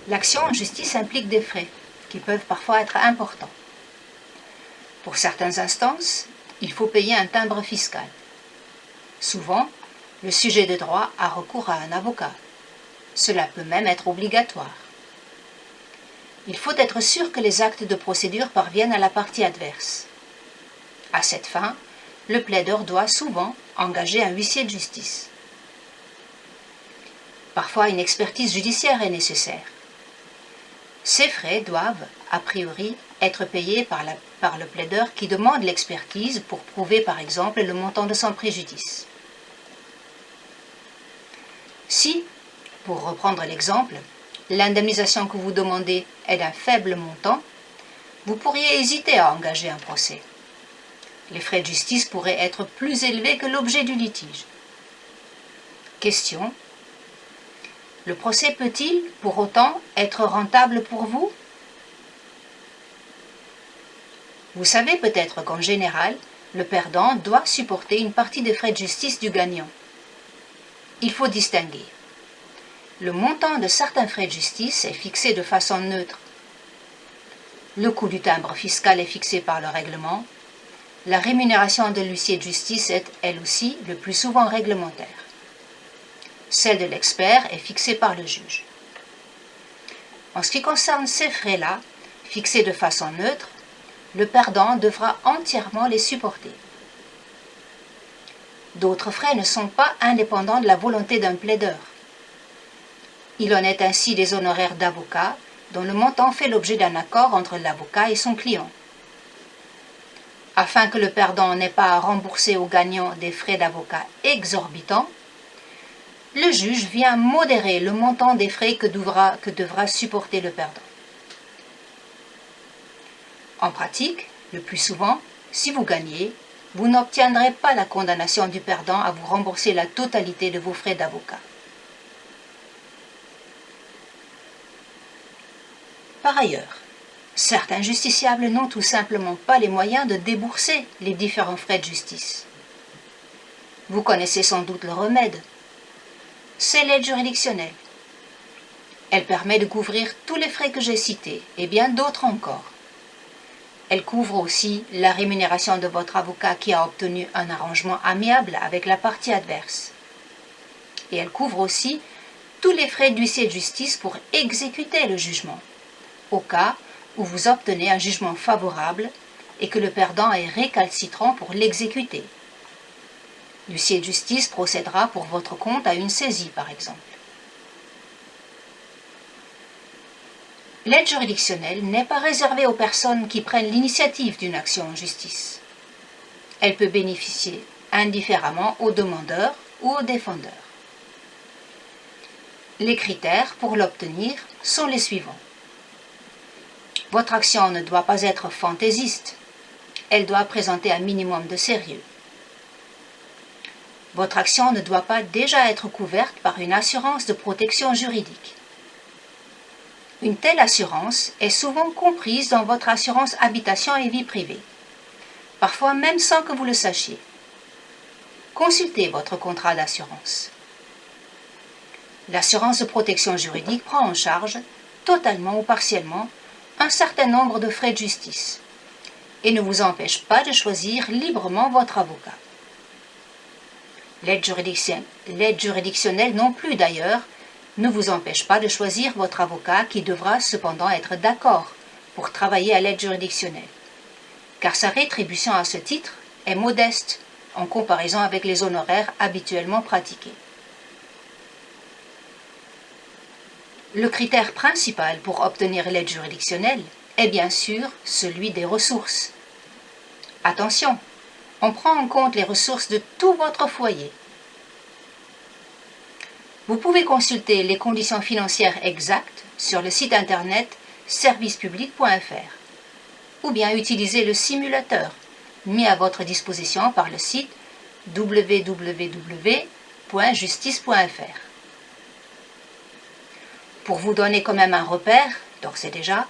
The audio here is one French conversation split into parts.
L'action en justice implique des frais, qui peuvent parfois être importants. Pour certaines instances, il faut payer un timbre fiscal. Souvent, le sujet de droit a recours à un avocat. Cela peut même être obligatoire. Il faut être sûr que les actes de procédure parviennent à la partie adverse. À cette fin, le plaideur doit souvent engager un huissier de justice. Parfois, une expertise judiciaire est nécessaire. Ces frais doivent, a priori, être payés par le plaideur qui demande l'expertise pour prouver, par exemple, le montant de son préjudice. Si, pour reprendre l'exemple, l'indemnisation que vous demandez est d'un faible montant, vous pourriez hésiter à engager un procès. Les frais de justice pourraient être plus élevés que l'objet du litige. Question: le procès peut-il, pour autant, être rentable pour vous? Vous savez peut-être qu'en général, le perdant doit supporter une partie des frais de justice du gagnant. Il faut distinguer. Le montant de certains frais de justice est fixé de façon neutre. Le coût du timbre fiscal est fixé par le règlement. La rémunération de l'huissier de justice est, elle aussi, le plus souvent réglementaire. Celle de l'expert est fixée par le juge. En ce qui concerne ces frais-là, fixés de façon neutre, le perdant devra entièrement les supporter. D'autres frais ne sont pas indépendants de la volonté d'un plaideur. Il en est ainsi des honoraires d'avocat dont le montant fait l'objet d'un accord entre l'avocat et son client. Afin que le perdant n'ait pas à rembourser au gagnant des frais d'avocat exorbitants, le juge vient modérer le montant des frais que devra supporter le perdant. En pratique, le plus souvent, si vous gagnez, vous n'obtiendrez pas la condamnation du perdant à vous rembourser la totalité de vos frais d'avocat. Par ailleurs, certains justiciables n'ont tout simplement pas les moyens de débourser les différents frais de justice. Vous connaissez sans doute le remède. C'est l'aide juridictionnelle. Elle permet de couvrir tous les frais que j'ai cités et bien d'autres encore. Elle couvre aussi la rémunération de votre avocat qui a obtenu un arrangement amiable avec la partie adverse. Et elle couvre aussi tous les frais d'huissier de justice pour exécuter le jugement, au cas où vous obtenez un jugement favorable et que le perdant est récalcitrant pour l'exécuter. L'huissier de justice procédera pour votre compte à une saisie, par exemple. L'aide juridictionnelle n'est pas réservée aux personnes qui prennent l'initiative d'une action en justice. Elle peut bénéficier indifféremment aux demandeurs ou aux défendeurs. Les critères pour l'obtenir sont les suivants. Votre action ne doit pas être fantaisiste. Elle doit présenter un minimum de sérieux. Votre action ne doit pas déjà être couverte par une assurance de protection juridique. Une telle assurance est souvent comprise dans votre assurance habitation et vie privée, parfois même sans que vous le sachiez. Consultez votre contrat d'assurance. L'assurance de protection juridique prend en charge, totalement ou partiellement, un certain nombre de frais de justice et ne vous empêche pas de choisir librement votre avocat. L'aide juridictionnelle non plus d'ailleurs ne vous empêche pas de choisir votre avocat qui devra cependant être d'accord pour travailler à l'aide juridictionnelle, car sa rétribution à ce titre est modeste en comparaison avec les honoraires habituellement pratiqués. Le critère principal pour obtenir l'aide juridictionnelle est bien sûr celui des ressources. Attention, on prend en compte les ressources de tout votre foyer. Vous pouvez consulter les conditions financières exactes sur le site internet servicepublic.fr ou bien utiliser le simulateur mis à votre disposition par le site www.justice.fr. Pour vous donner quand même un repère, d'ores et déjà,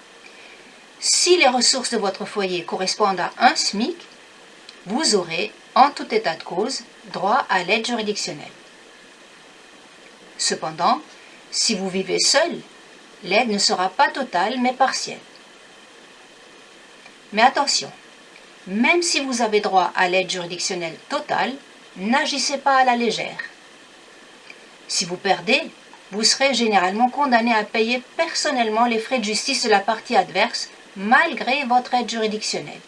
si les ressources de votre foyer correspondent à un SMIC, vous aurez, en tout état de cause, droit à l'aide juridictionnelle. Cependant, si vous vivez seul L'aide ne sera pas totale mais partielle. Mais attention, même si vous avez droit à l'aide juridictionnelle totale, n'agissez pas à la légère. Si vous perdez, vous serez généralement condamné à payer personnellement les frais de justice de la partie adverse malgré votre aide juridictionnelle.